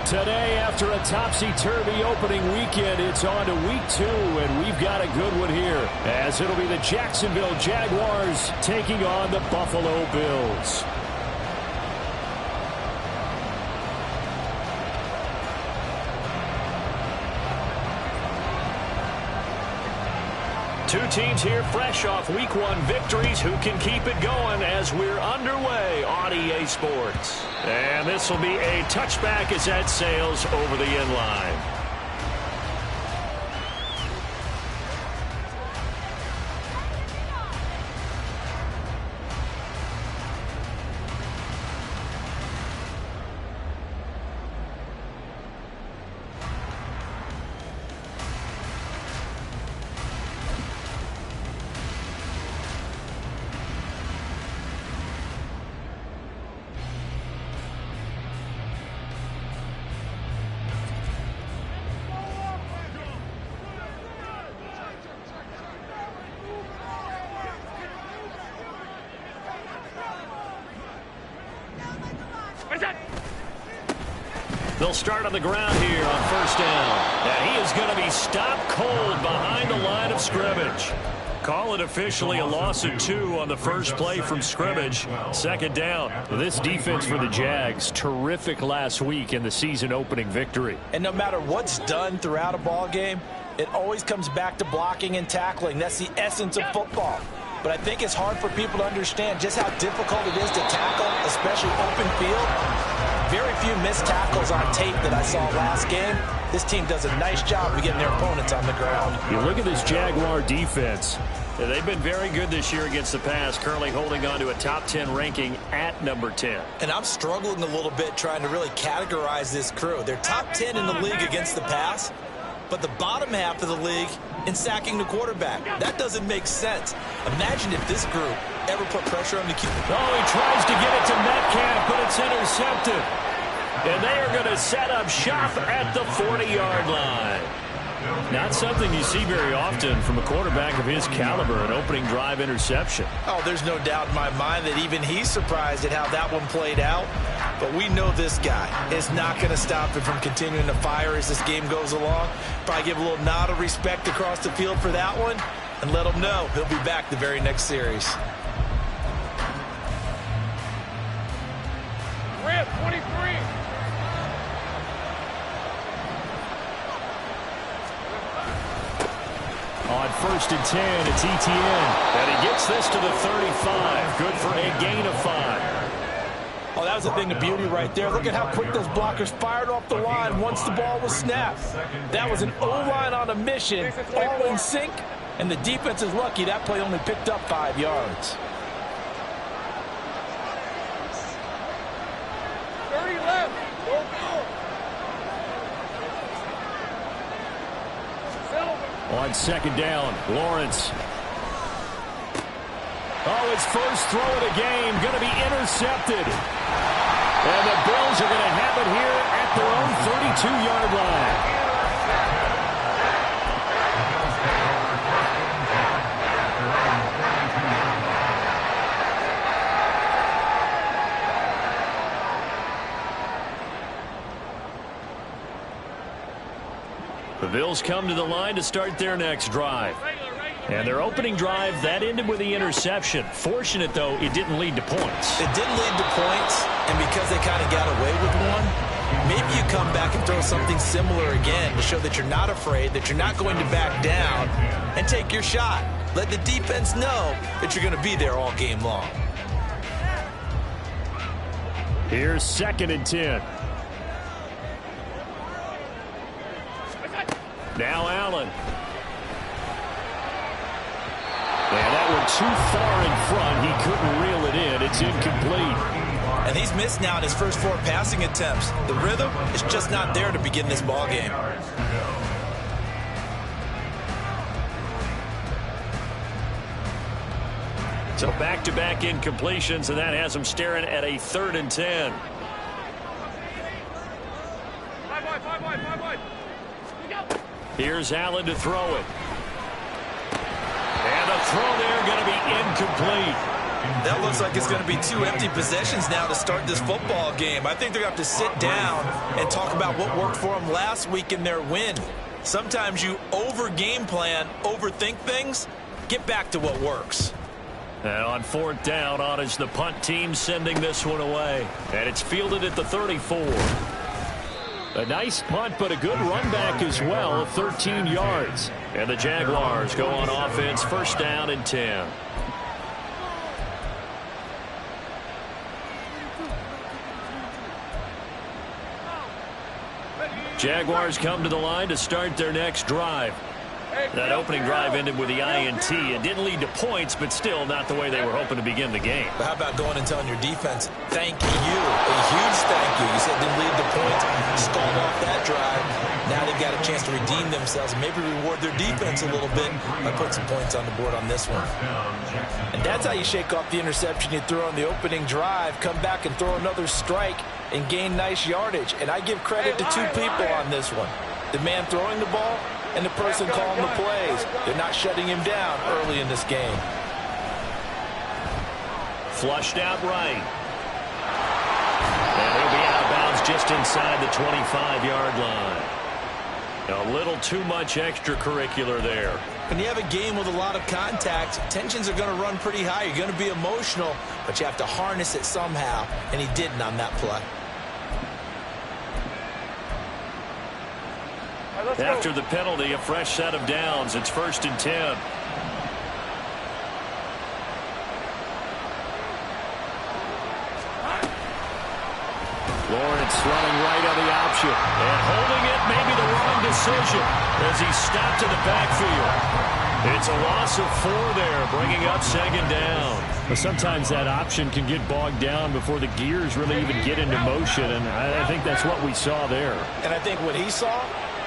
Today, after a topsy-turvy opening weekend, it's on to week 2, and we've got a good one here, as it'll be the Jacksonville Jaguars taking on the Buffalo Bills. Two teams here fresh off Week 1 victories. Who can keep it going as we're underway on EA Sports? And this will be a touchback as that sails over the end line. They'll start on the ground here on first down. And he is going to be stopped cold behind the line of scrimmage. Call it officially a loss of 2 on the first play from scrimmage. Second down. This defense for the Jags, terrific last week in the season opening victory. And no matter what's done throughout a ball game, it always comes back to blocking and tackling. That's the essence of football. But I think it's hard for people to understand just how difficult it is to tackle, especially open field. Very few missed tackles on tape that I saw last game. This team does a nice job of getting their opponents on the ground. You look at this Jaguar defense. They've been very good this year against the pass, currently holding on to a top 10 ranking at number 10. And I'm struggling a little bit trying to really categorize this crew. They're top 10 in the league against the pass, but the bottom half of the league in sacking the quarterback. That doesn't make sense. Imagine if this group ever put pressure on the QB. Oh, he tries to get it to Metcalf, but it's intercepted. And they are going to set up shop at the 40-yard line. Not something you see very often from a quarterback of his caliber, an opening drive interception. Oh, there's no doubt in my mind that even he's surprised at how that one played out. But we know this guy is not going to stop him from continuing to fire as this game goes along. Probably give a little nod of respect across the field for that one and let him know he'll be back the very next series. Rip, 23. On first and 10, it's Etienne. And he gets this to the 35. Good for a gain of 5. Oh, that was a thing of beauty right there. Look at how quick those blockers fired off the line once the ball was snapped. That was an O-line on a mission, all in sync, and the defense is lucky that play only picked up 5 yards. 30 left. Go field. On second down, Lawrence. Oh, his first throw of the game going to be intercepted. And the Bills are going to have it here at their own 32-yard line. The Bills come to the line to start their next drive. And their opening drive, that ended with the interception. Fortunate, though, it didn't lead to points. It didn't lead to points, and because they kind of got away with one, maybe you come back and throw something similar again to show that you're not afraid, that you're not going to back down, and take your shot. Let the defense know that you're going to be there all game long. Here's second and 10. Now Allen. And that one too far in front. He couldn't reel it in. It's incomplete. And he's missed now in his first 4 passing attempts. The rhythm is just not there to begin this ball game. So back-to-back incompletions, and that has him staring at a 3rd and 10. Here's Allen to throw it. And the throw there going to be incomplete. That looks like it's going to be 2 empty possessions now to start this football game. I think they're going to have to sit down and talk about what worked for them last week in their win. Sometimes you over-game plan, overthink things. Get back to what works. And on 4th down, on is the punt team sending this one away. And it's fielded at the 34. A nice punt, but a good run back as well of 13 yards. And the Jaguars go on offense, 1st down and 10. Jaguars come to the line to start their next drive. That opening drive ended with the INT. It didn't lead to points, but still not the way they were hoping to begin the game. But how about going and telling your defense, thank you, a huge thank you. You said didn't lead to points, stalled off that drive. Now they've got a chance to redeem themselves and maybe reward their defense a little bit by putting some points on the board on this one. And that's how you shake off the interception you threw on the opening drive, come back and throw another strike and gain nice yardage. And I give credit to 2 people on this one. The man throwing the ball and the person calling the plays. They're not shutting him down early in this game. Flushed out right. And he'll be out of bounds just inside the 25-yard line. A little too much extracurricular there. When you have a game with a lot of contact, tensions are going to run pretty high. You're going to be emotional, but you have to harness it somehow, and he didn't on that play. After the penalty, a fresh set of downs. It's 1st and 10. Lawrence running right on the option. And holding it, maybe the wrong decision as he stopped in the backfield. It's a loss of 4 there, bringing up 2nd down. But sometimes that option can get bogged down before the gears really even get into motion, and I think that's what we saw there. And I think what he saw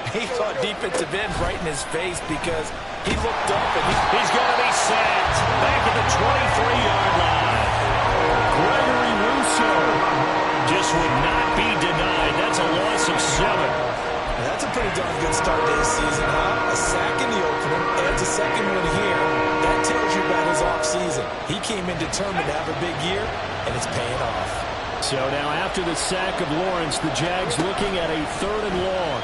defensive end right in his face because he looked up and he's going to be sacked back at the 23-yard line. Gregory Rousseau just would not be denied. That's a loss of 7. That's a pretty darn good start to his season, huh? A sack in the opener, adds a second one here. That tells you about his offseason. He came in determined to have a big year, and it's paying off. So now after the sack of Lawrence, the Jags looking at a 3rd and long.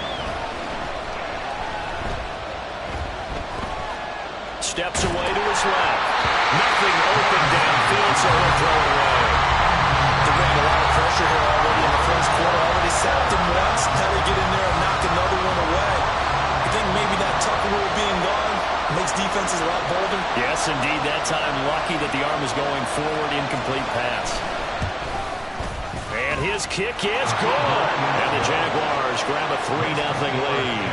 Steps away to his left. Nothing open downfield, so he'll throw it away. They're getting a lot of pressure here already in the first quarter. Already sacked him once. Now they get in there and knock another one away. I think maybe that Tucker rule being gone makes defenses a lot bolder. Yes, indeed. That time lucky that the arm was going forward. Incomplete pass. And his kick is good. And the Jaguars grab a 3-0 lead.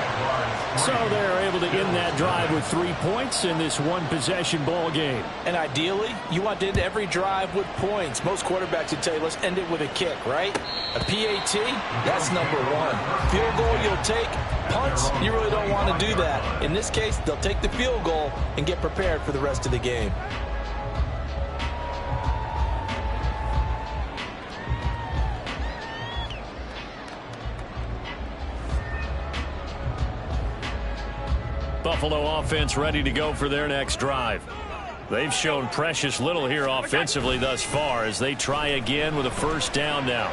So they're able to end that drive with 3 points in this one-possession ball game. And ideally, you want to end every drive with points. Most quarterbacks would tell you, let's end it with a kick, right? A PAT, that's #1. Field goal you'll take. Punts, you really don't want to do that. In this case, they'll take the field goal and get prepared for the rest of the game. Buffalo offense ready to go for their next drive. They've shown precious little here offensively thus far as they try again with a 1st down now.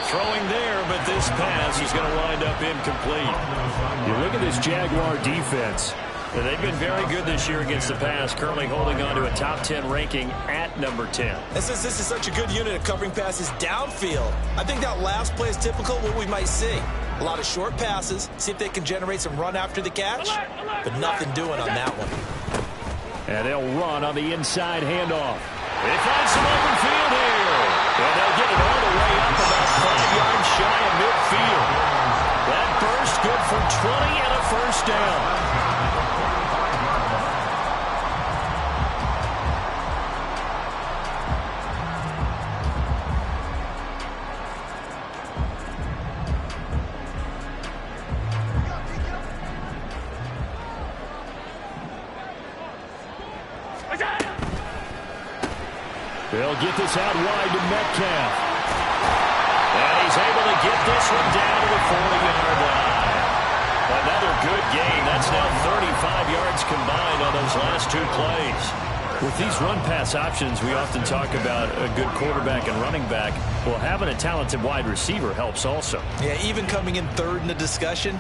Throwing there, but this pass is going to wind up incomplete. You look at this Jaguar defense. They've been very good this year against the pass, currently holding on to a top 10 ranking at number 10. And since this is such a good unit of covering passes downfield, I think that last play is typical of what we might see. A lot of short passes, see if they can generate some run after the catch, but nothing doing on that one. And they'll run on the inside handoff. They find some open field here. And they'll get it all the way up about 5 yards shy of midfield. That burst good for 20 and a 1st down. They'll get this out wide to Metcalf. And he's able to get this one down to the 40-yard line. Another good gain. That's now 35 yards combined on those last 2 plays. With these run-pass options, we often talk about a good quarterback and running back. Well, having a talented wide receiver helps also. Yeah, even coming in third in the discussion,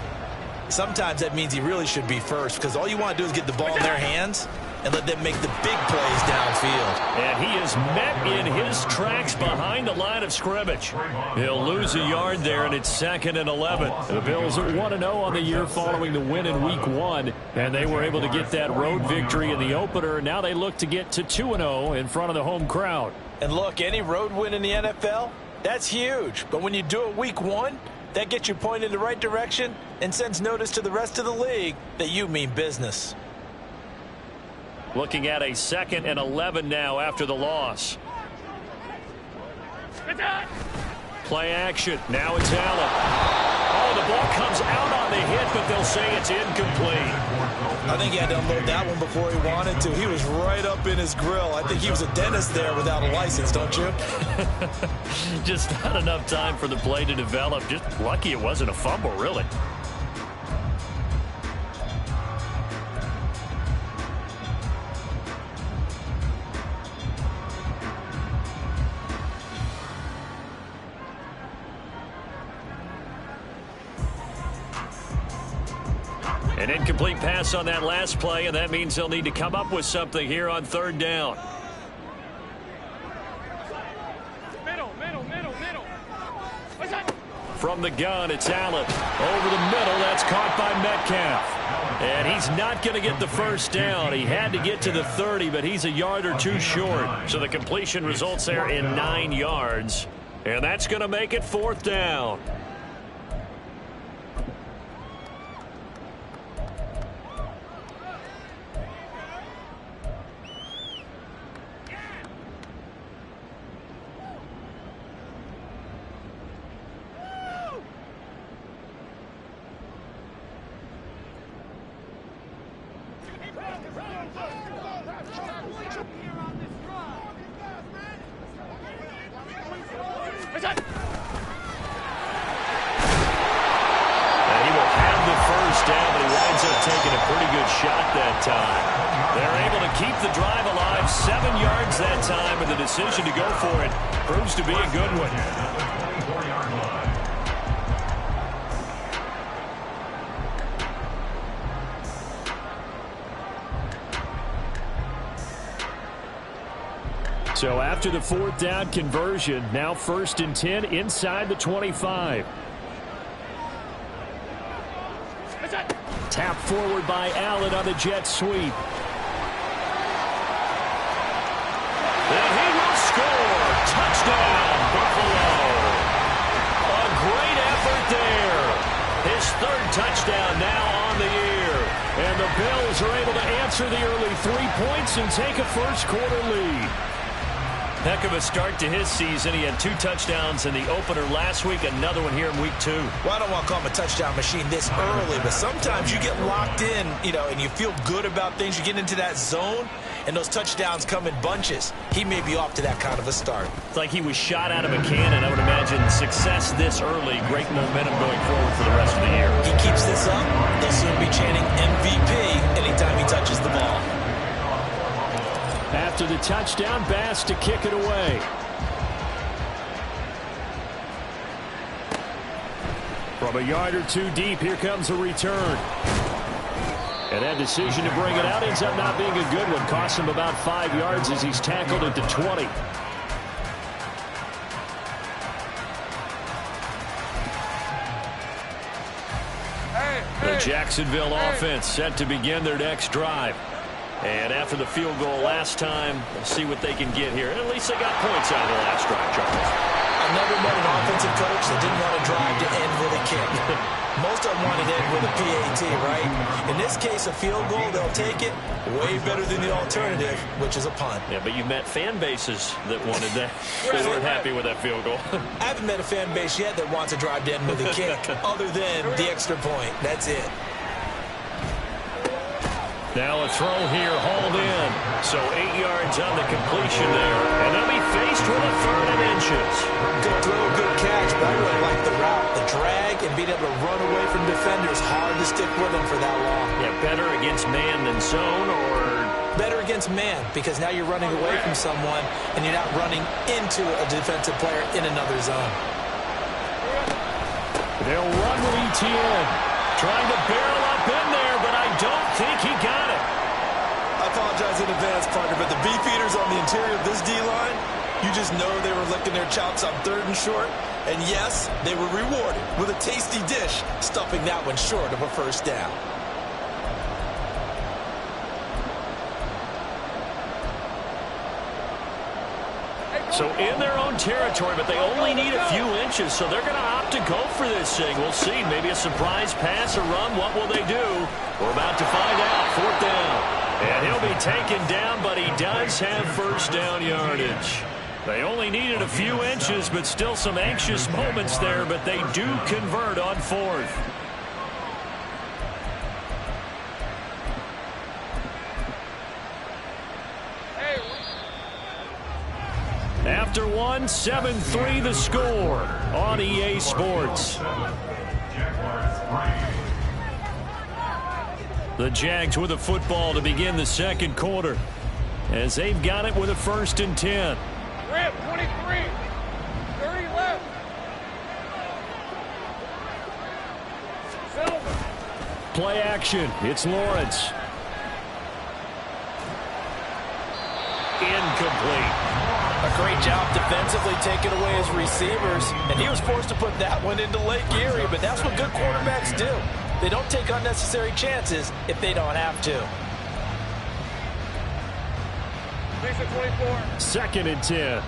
sometimes that means he really should be first, because all you want to do is get the ball in their hands and let them make the big plays downfield. And he is met in his tracks behind the line of scrimmage. He'll lose a yard there, and it's 2nd and 11. The Bills are 1-0 on the year following the win in Week 1, and they were able to get that road victory in the opener. Now they look to get to 2-0 in front of the home crowd. And look, any road win in the NFL, that's huge. But when you do it Week 1, that gets you pointed in the right direction and sends notice to the rest of the league that you mean business. Looking at a 2nd and 11 now after the loss. Play action. Now it's Allen. Oh, the ball comes out on the hit, but they'll say it's incomplete. I think he had to unload that one before he wanted to. He was right up in his grill. I think he was a dentist there without a license, don't you? Just not enough time for the play to develop. Just lucky it wasn't a fumble, really. An incomplete pass on that last play, and that means they'll need to come up with something here on 3rd down. Middle. What's that? From the gun, it's Allen. Over the middle, that's caught by Metcalf. And he's not going to get the first down. He had to get to the 30, but he's a yard or two short. So the completion results there in 9 yards. And that's going to make it 4th down. Taking a pretty good shot that time. They're able to keep the drive alive, 7 yards that time, and the decision to go for it proves to be a good one. So after the 4th down conversion, now 1st and 10 inside the 25. Tap forward by Allen on the jet sweep. And he will score. Touchdown, Buffalo. A great effort there. His 3rd touchdown now on the year. And the Bills are able to answer the early 3 points and take a first-quarter lead. Heck of a start to his season. He had 2 touchdowns in the opener last week, another one here in Week 2. Well, I don't want to call him a touchdown machine this early, but sometimes you get locked in, and you feel good about things. You get into that zone, and those touchdowns come in bunches. He may be off to that kind of a start. It's like he was shot out of a cannon. I would imagine success this early, great momentum going forward for the rest of the year. He keeps this up, they'll soon be chanting MVP anytime he touches the ball. After the touchdown, Bass to kick it away. From a yard or two deep, here comes a return. And that decision to bring it out ends up not being a good one. Costs him about 5 yards as he's tackled at the 20. The Jacksonville offense set to begin their next drive. And after the field goal last time, we'll see what they can get here. At least they got points out of the last drive, Charles. I never met an offensive coach that didn't want to drive to end with a kick. Most of them want to end with a PAT, right? In this case, a field goal, they'll take it. Way better than the alternative, which is a punt. Yeah, but you met fan bases that wanted that. They weren't happy with that field goal. I haven't met a fan base yet that wants to drive to end with a kick, other than the extra point. That's it. Now a throw here, hauled in. So 8 yards on the completion there. And they'll be faced with a 3rd and inches. Good throw, good catch, but I really like the route. The drag and being able to run away from defenders, hard to stick with them for that long. Yeah, better against man than zone, or Better against man, because now you're running away from someone and you're not running into a defensive player in another zone. They'll run with Etienne. Trying to barrel up in there, but I don't think he got it. I apologize in advance, partner, but the beefeaters on the interior of this D-line, you just know they were licking their chops on 3rd and short. And yes, they were rewarded with a tasty dish, stuffing that one short of a first down. So in their own territory, but they only need a few inches, so they're going to opt to go for this thing. We'll see. Maybe a surprise pass or run. What will they do? We're about to find out. 4th down. And he'll be taken down, but he does have first down yardage. They only needed a few inches, but still some anxious moments there, but they do convert on 4th. After one, 7-3 the score on EA Sports. The Jags with the football to begin the second quarter, as they've got it with a 1st and 10. Rip, 23. 30 left. Silver. Play action. It's Lawrence. Incomplete. A great job defensively taking away his receivers, and he was forced to put that one into Lake Erie, but that's what good quarterbacks do. They don't take unnecessary chances if they don't have to. 24. 2nd and 10.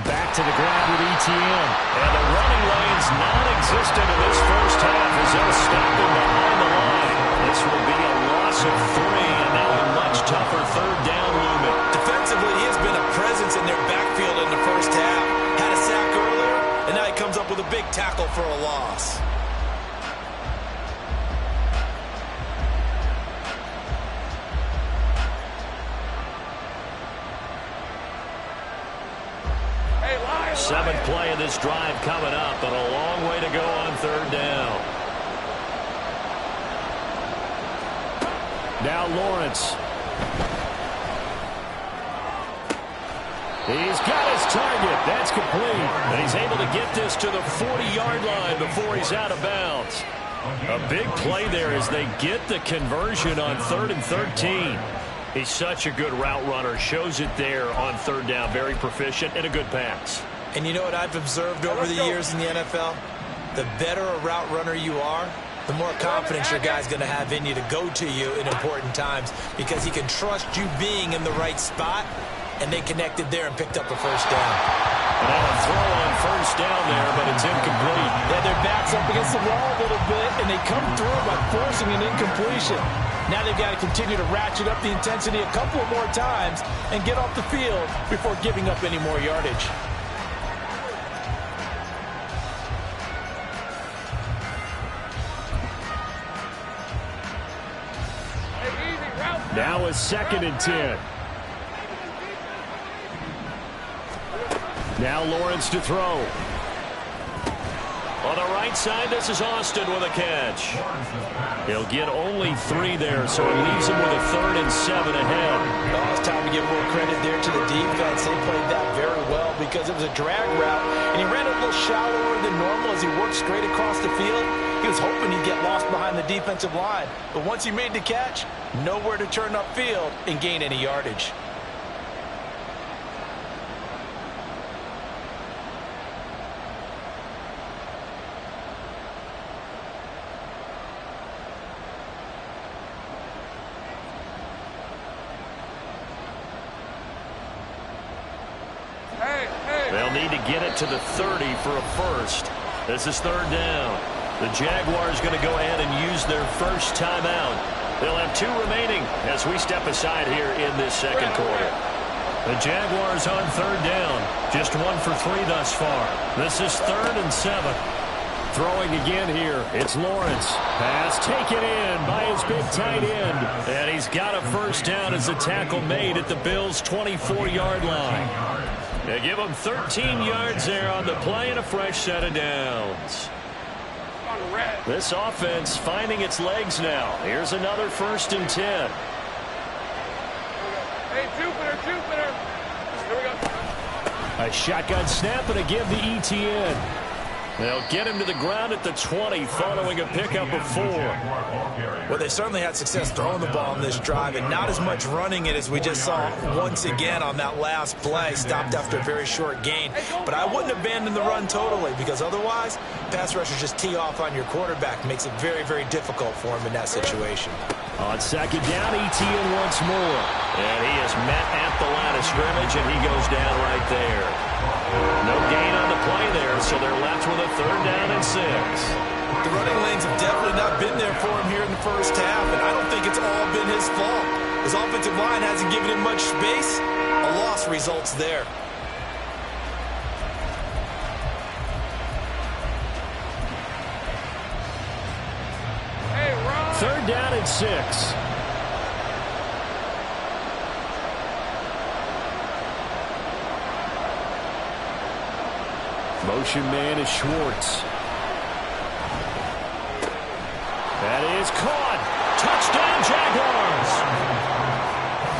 Back to the ground with Etienne. And the running lane's non-existent in this first half as they'll stop him behind the line. This will be a loss of 3, and now a much tougher 3rd down looming. Defensively, he has been a presence in their backfield in the first half. Had a sack earlier, and now he comes up with a big tackle for a loss. Seventh play of this drive coming up, but a long way to go on 3rd down. Now Lawrence. He's got his target. That's complete. And he's able to get this to the 40-yard line before he's out of bounds. A big play there as they get the conversion on 3rd and 13. He's such a good route runner. Shows it there on 3rd down. Very proficient and a good pass. And you know what I've observed over the years in the NFL? The better a route runner you are, the more confidence your guy's going to have in you to go to you in important times, because he can trust you being in the right spot, and they connected there and picked up a first down. And a throw on first down there, but it's incomplete. Yeah, their back's up against the wall a little bit, and they come through by forcing an incompletion. Now they've got to continue to ratchet up the intensity a couple more times and get off the field before giving up any more yardage. Now a 2nd and 10. Now Lawrence to throw. On the right side, this is Austin with a catch. He'll get only 3 there, so it leaves him with a 3rd and 7 ahead. Oh, it's time to give more credit there to the defense. They played that very well because it was a drag route, and he ran a little shallower than normal as he worked straight across the field. He was hoping he'd get lost behind the defensive line, but once he made the catch, nowhere to turn upfield and gain any yardage. They'll need to get it to the 30 for a first. This is 3rd down. The Jaguars going to go ahead and use their first timeout. They'll have 2 remaining as we step aside here in this second quarter. The Jaguars on 3rd down. Just 1 for 3 thus far. This is 3rd and 7. Throwing again here. It's Lawrence. Pass taken in by his big tight end. And he's got a first down as the tackle made at the Bills' 24-yard line. They give him 13 yards there on the play and a fresh set of downs. on red. This offense finding its legs now. Here's another 1st and 10. Hey, Jupiter. Here we go. A shotgun snap and a give to ETN. They'll get him to the ground at the 20 following a pickup of 4. Well, they certainly had success throwing the ball in this drive and not as much running it as we just saw once again on that last play. Stopped after a very short gain. But I wouldn't abandon the run totally because otherwise pass rushers just tee off on your quarterback. Makes it very, very difficult for him in that situation. On 2nd down, ETN once more. And he is met at the line of scrimmage, and he goes down right there. No gain on the play there, so they're left with a 3rd down and 6. The running lanes have definitely not been there for him here in the first half, and I don't think it's all been his fault. His offensive line hasn't given him much space. A loss results there. Hey, Ron. 3rd down and 6. Motion man is Schwartz. That is caught. Touchdown, Jaguars.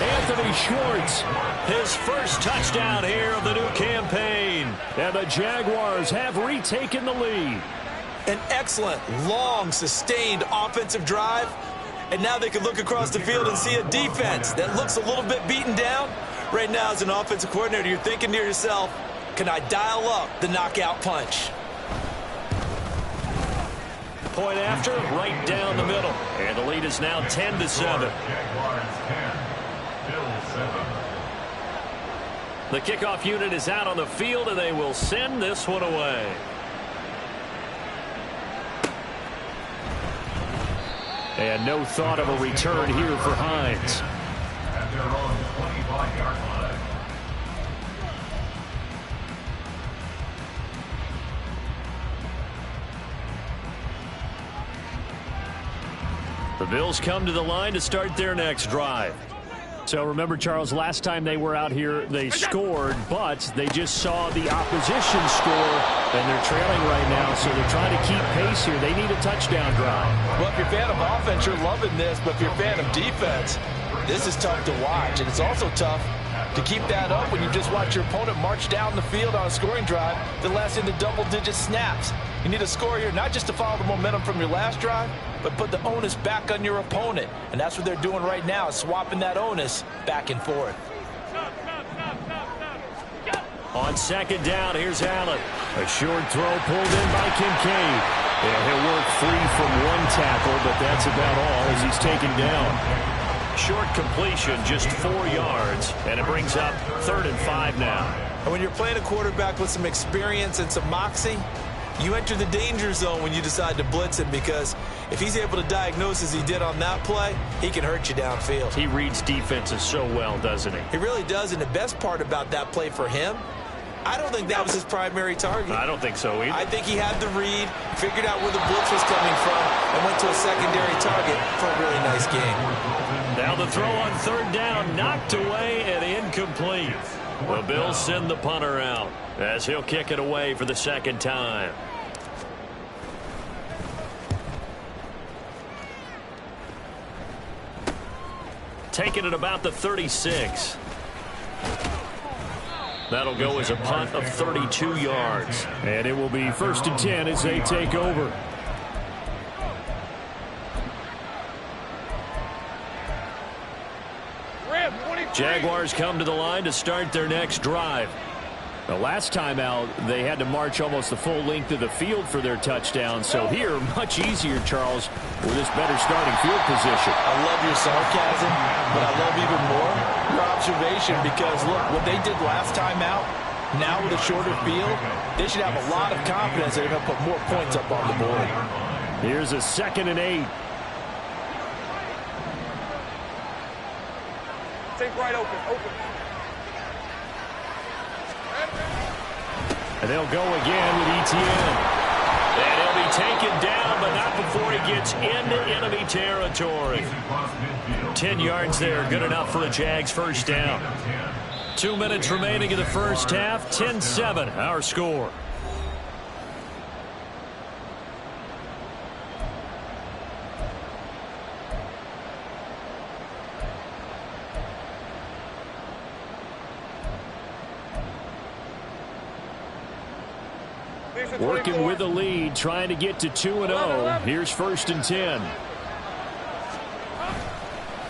Anthony Schwartz, his first touchdown here of the new campaign. And the Jaguars have retaken the lead. An excellent, long, sustained offensive drive. And now they can look across the field and see a defense that looks a little bit beaten down. Right now, as an offensive coordinator, you're thinking to yourself, can I dial up the knockout punch? Point after, right down the middle. And the lead is now 10-7. The kickoff unit is out on the field, and they will send this one away. And no thought of a return here for Hines. At their own 25-yard line. The Bills come to the line to start their next drive. So remember, Charles, last time they were out here, they scored, but they just saw the opposition score, and they're trailing right now, so they're trying to keep pace here. They need a touchdown drive. Well, if you're a fan of offense, you're loving this, but if you're a fan of defense, this is tough to watch, and it's also tough to keep that up when you just watch your opponent march down the field on a scoring drive that lasts into double-digit snaps. You need a score here, not just to follow the momentum from your last drive, but put the onus back on your opponent. And that's what they're doing right now, is swapping that onus back and forth. On 2nd down, here's Allen. A short throw pulled in by Kincaid. And he'll work free from one tackle, but that's about all as he's taken down. Short completion, just 4 yards, and it brings up 3rd and 5 now. And when you're playing a quarterback with some experience and some moxie, you enter the danger zone when you decide to blitz him, because if he's able to diagnose as he did on that play, he can hurt you downfield. He reads defenses so well, doesn't he? He really does, and the best part about that play for him, I don't think that was his primary target. I don't think so either. I think he had the read, figured out where the blitz was coming from, and went to a secondary target for a really nice game. Now the throw on 3rd down, knocked away and incomplete. The Bills send the punter out as he'll kick it away for the 2nd time. Taking it about the 36. That'll go as a punt of 32 yards. And it will be 1st and 10 as they take over. Jaguars come to the line to start their next drive. The last time out, they had to march almost the full length of the field for their touchdown. So here, much easier, Charles, with this better starting field position. I love your sarcasm, but I love even more your observation, because, look, what they did last time out, now with a shorter field, they should have a lot of confidence they're going to put more points up on the board. Here's a 2nd and 8. Take right open. And they'll go again with ETN. And he'll be taken down, but not before he gets into enemy territory. 10 yards there, good enough for a Jags 1st down. 2 minutes remaining in the first half, 10-7, our score. Working with the lead, trying to get to 2-0. Here's 1st and 10.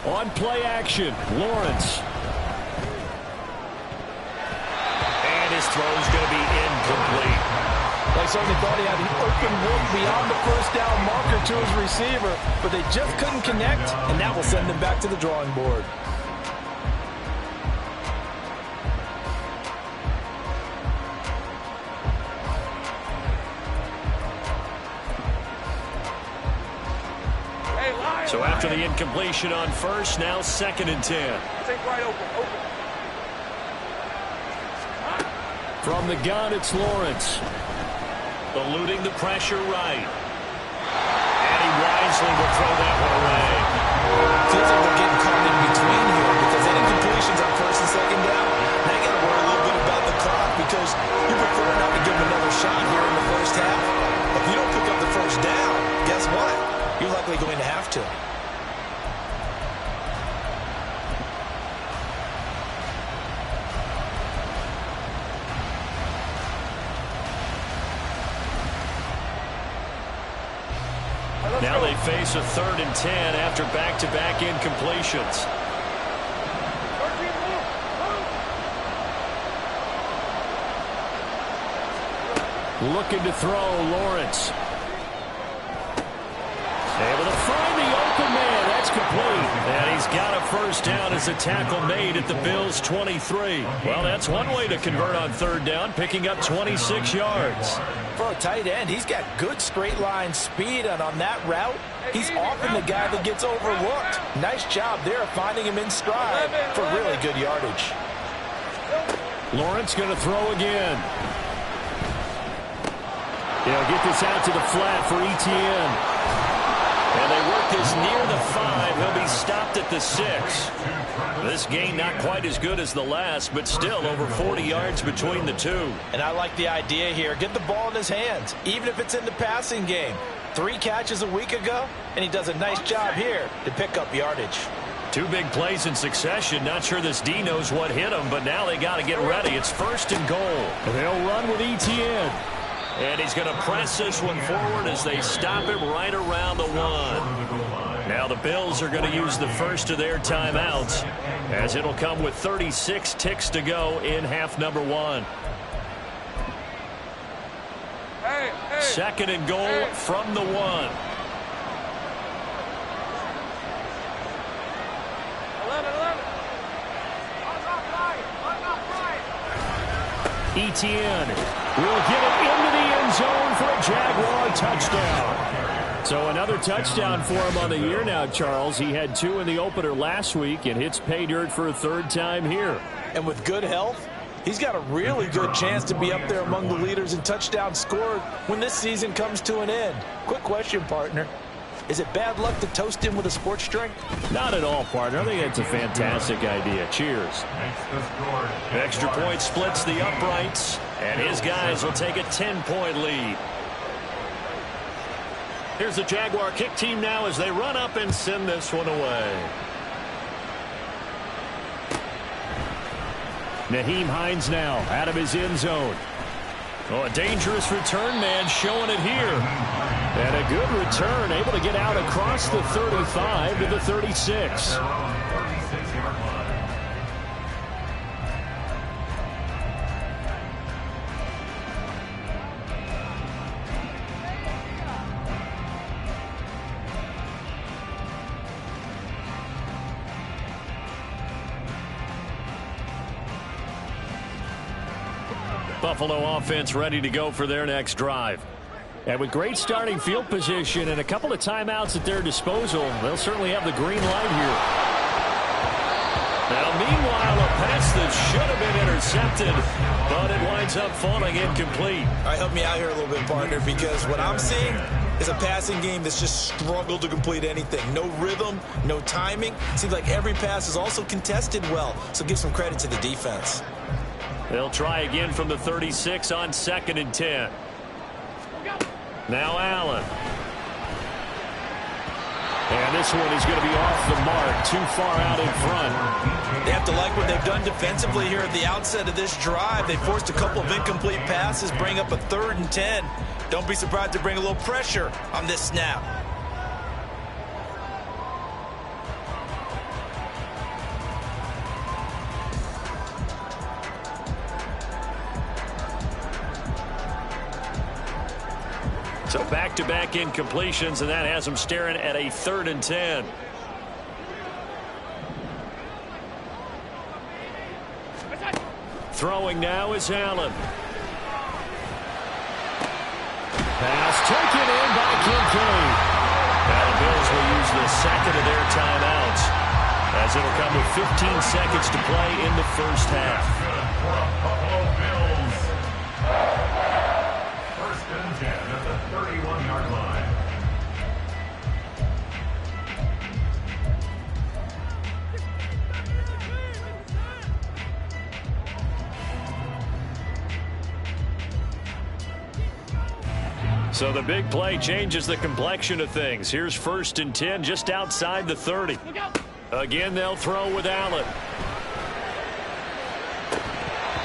On play action, Lawrence. And his throw's going to be incomplete. They certainly thought he had an open look beyond the first down marker to his receiver, but they just couldn't connect, and that will send them back to the drawing board. So after the incompletion on 1st, now 2nd and 10. Take right open. From the gun, it's Lawrence. Eluding the pressure right. And he wisely will throw that one away. Feels like they're getting caught in between here because that incompletion's on 1st and 2nd down. Now you got to worry a little bit about the clock because you prefer not to give him another shot here in the first half. If you don't pick up the 1st down, guess what? You're likely going to have to. Now they face a 3rd and 10 after back-to-back incompletions. Looking to throw, Lawrence. Able to find the open man. That's complete. And he's got a 1st down as a tackle made at the Bills' 23. Well, that's one way to convert on 3rd down, picking up 26 yards. For a tight end, he's got good straight line speed, and on that route, he's often the guy that gets overlooked. Nice job there finding him in stride for really good yardage. Lawrence going to throw again. He'll get this out to the flat for Etienne. And they work this near the 5. He'll be stopped at the 6. This gain not quite as good as the last, but still over 40 yards between the two. And I like the idea here. Get the ball in his hands, even if it's in the passing game. 3 catches a week ago, and he does a nice job here to pick up yardage. 2 big plays in succession. Not sure this D knows what hit him, but now they got to get ready. It's 1st and goal. They'll run with Etienne. And he's going to press this one forward as they stop him right around the 1. Now the Bills are going to use the first of their timeouts as it'll come with 36 ticks to go in half number 1. 2nd and goal from the 1. 11. Etienne will get it into the end zone for a Jaguar touchdown. So another touchdown for him on the year now, Charles. He had 2 in the opener last week and hits pay dirt for a 3rd time here. And with good health, he's got a really good chance to be up there among the leaders in touchdowns scored when this season comes to an end. Quick question, partner. Is it bad luck to toast him with a sports drink? Not at all, partner. I think it's a fantastic idea. Cheers. Extra point splits the uprights, and his guys will take a 10-point lead. Here's the Jaguar kick team now as they run up and send this one away. Nyheim Hines now out of his end zone. Oh, a dangerous return man showing it here. And a good return, able to get out across the 35 to the 36. Buffalo offense ready to go for their next drive. And with great starting field position and a couple of timeouts at their disposal, they'll certainly have the green light here. Now, meanwhile, a pass that should have been intercepted, but it winds up falling incomplete. All right, help me out here a little bit, partner, because what I'm seeing is a passing game that's just struggled to complete anything. No rhythm, no timing. Seems like every pass is also contested well, so give some credit to the defense. They'll try again from the 36 on 2nd and 10. Now Allen. And this one is going to be off the mark, too far out in front. They have to like what they've done defensively here at the outset of this drive. They forced a couple of incomplete passes, bring up a 3rd and 10. Don't be surprised to bring a little pressure on this snap. So back-to-back incompletions, and that has them staring at a 3rd and 10. Throwing now is Allen. Pass taken in by Kincaid. Now the Bills will use the second of their timeouts, as it'll come with 15 seconds to play in the first half. First and 10 at the 31-yard line. So the big play changes the complexion of things. Here's 1st and 10 just outside the 30. Again, they'll throw with Allen.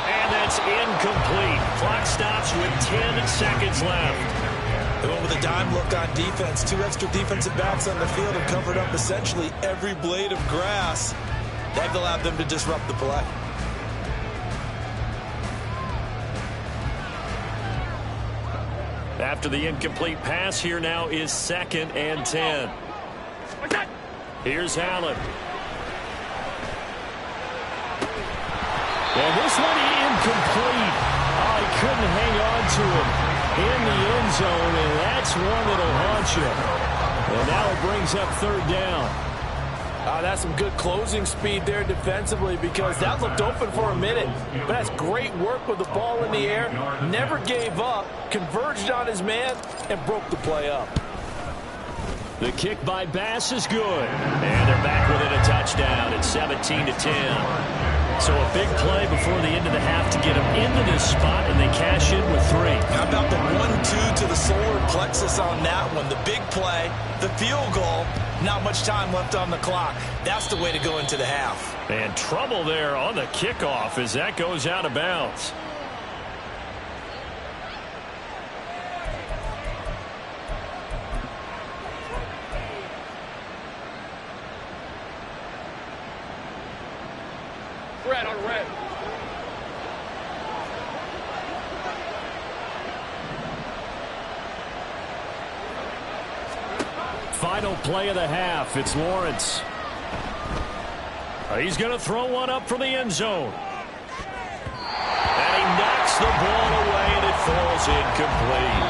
And that's incomplete. Clock stops with 10 seconds left. They went with a dime look on defense. 2 extra defensive backs on the field and covered up essentially every blade of grass. That allowed them to disrupt the play. After the incomplete pass, here now is 2nd and 10. Here's Allen. And this one incomplete. Oh, he couldn't hang on to him in the end zone, and that's one that'll haunt you. And now it brings up 3rd down. That's some good closing speed there defensively, because that looked open for a minute. But that's great work with the ball in the air. Never gave up, converged on his man, and broke the play up. The kick by Bass is good. And they're back within a touchdown at 17-10. So a big play before the end of the half to get them into this spot, and they cash in with 3. How about the 1-2 to the solar plexus on that one? The big play, the field goal, not much time left on the clock. That's the way to go into the half. And trouble there on the kickoff as that goes out of bounds. Red on red. Final play of the half. It's Lawrence. He's going to throw one up for the end zone. And he knocks the ball away, and it falls incomplete.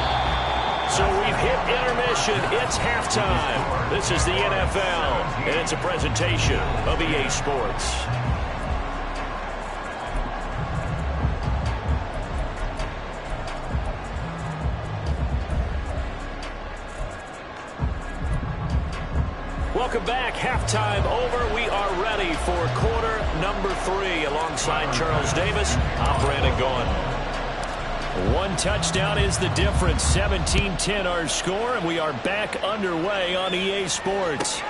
So we've hit intermission. It's halftime. This is the NFL, and it's a presentation of EA Sports. Welcome back. Halftime over. We are ready for quarter number 3 alongside Charles Davis. I'm Brandon Gaughan. 1 touchdown is the difference. 17-10 our score, and we are back underway on EA Sports.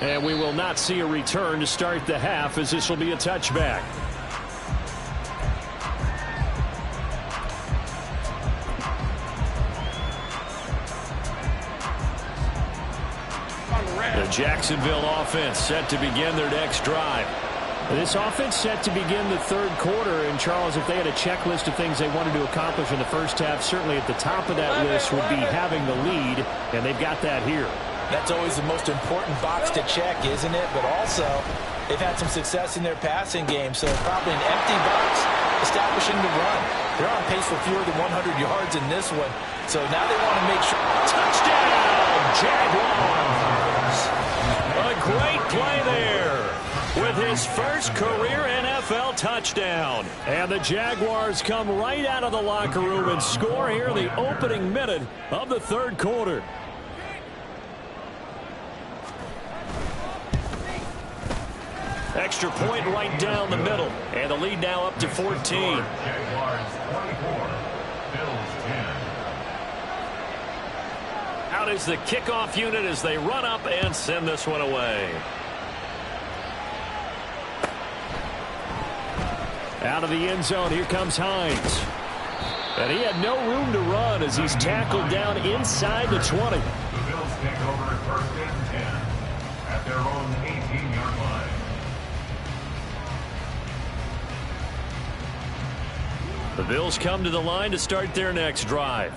And we will not see a return to start the half, as this will be a touchback. The Jacksonville offense set to begin their next drive. This offense set to begin the 3rd quarter. And, Charles, if they had a checklist of things they wanted to accomplish in the first half, certainly at the top of that list would be having the lead, and they've got that here. That's always the most important box to check, isn't it? But also, they've had some success in their passing game, so probably an empty box establishing the run. They're on pace for fewer than 100 yards in this one, so now they want to make sure. Touchdown, Jaguars! A great play there with his first career NFL touchdown. And the Jaguars come right out of the locker room and score here in the opening minute of the 3rd quarter. Extra point right down the middle. And the lead now up to 14. Jaguars 24, Bills 10. Out is the kickoff unit as they run up and send this one away. Out of the end zone, here comes Hines. And he had no room to run as he's tackled down inside the 20. The Bills take over first and 10 at their own 18-yard line. The Bills come to the line to start their next drive.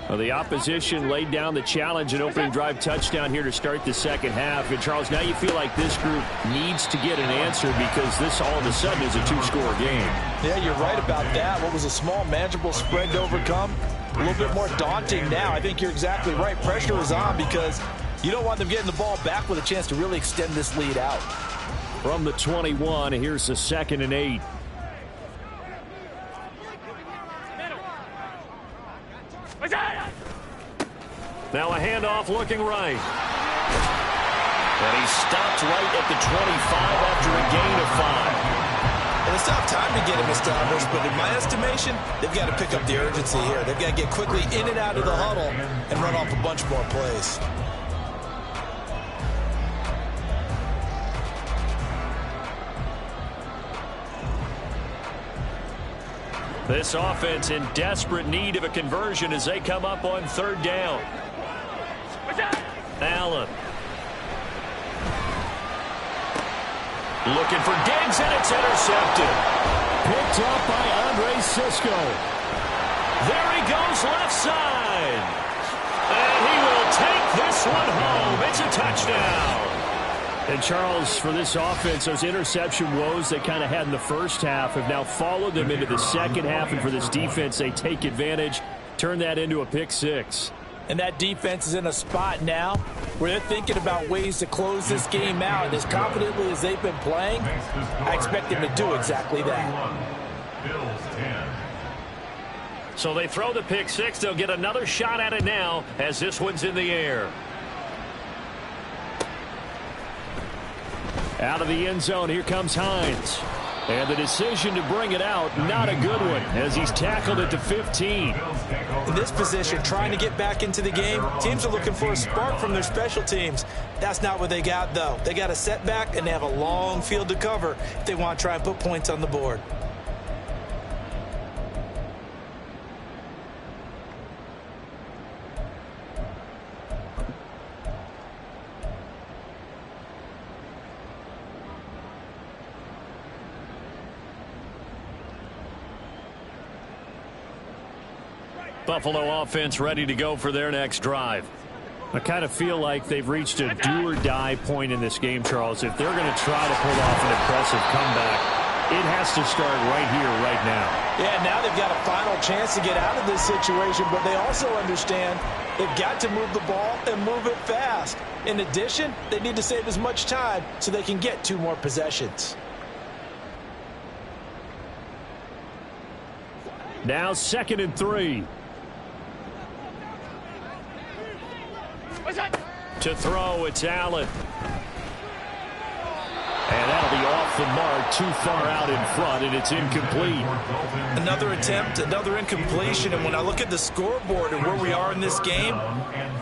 Well, the opposition laid down the challenge and opening drive touchdown here to start the second half. And, Charles, now you feel like this group needs to get an answer because this all of a sudden is a two-score game. Yeah, you're right about that. What was a small, manageable spread to overcome, a little bit more daunting now. I think you're exactly right. Pressure is on because you don't want them getting the ball back with a chance to really extend this lead out. From the 21, here's the 2nd and 8. Now a handoff looking right. And he stopped right at the 25 after a gain of 5. And it's not time to get him established, but in my estimation, they've got to pick up the urgency here. They've got to get quickly in and out of the huddle and run off a bunch more plays. This offense in desperate need of a conversion as they come up on 3rd down. Allen. Looking for Diggs, and it's intercepted. Picked up by Andre Cisco. There he goes left side. And he will take this one home. It's a touchdown. And, Charles, for this offense, those interception woes they kind of had in the first half have now followed them into the second half. And for this defense, they take advantage, turn that into a pick 6. And that defense is in a spot now where they're thinking about ways to close this game out. And as confidently as they've been playing, I expect them to do exactly that. Bills 10. So they throw the pick 6. They'll get another shot at it now as this one's in the air. Out of the end zone, here comes Hines. And the decision to bring it out, not a good one, as he's tackled at the 15. In this position, trying to get back into the game, teams are looking for a spark from their special teams. That's not what they got, though. They got a setback, and they have a long field to cover if they want to try and put points on the board. Buffalo offense ready to go for their next drive. I kind of feel like they've reached a do-or-die point in this game, Charles. If they're going to try to pull off an impressive comeback, it has to start right here, right now. Yeah, now they've got a final chance to get out of this situation, but they also understand they've got to move the ball and move it fast. In addition, they need to save as much time so they can get 2 more possessions. Now 2nd and 3. To throw, it's Allen. And that'll be off the mark, too far out in front, and it's incomplete. Another attempt, another incompletion, and when I look at the scoreboard and where we are in this game,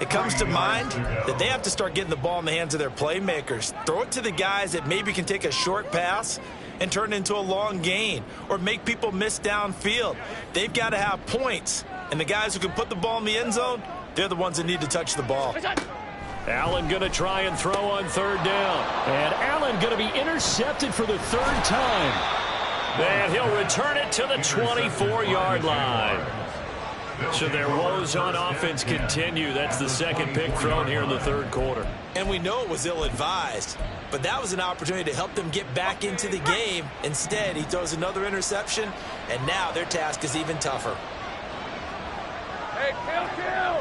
it comes to mind that they have to start getting the ball in the hands of their playmakers. Throw it to the guys that maybe can take a short pass and turn it into a long gain or make people miss downfield. They've got to have points, and the guys who can put the ball in the end zone, they're the ones that need to touch the ball. Allen going to try and throw on 3rd down. And Allen going to be intercepted for the 3rd time. And he'll return it to the 24-yard line. So their woes on offense continue. That's the 2nd pick thrown here in the 3rd quarter. And we know it was ill-advised, but that was an opportunity to help them get back into the game. Instead, he throws another interception, and now their task is even tougher. Hey, kill!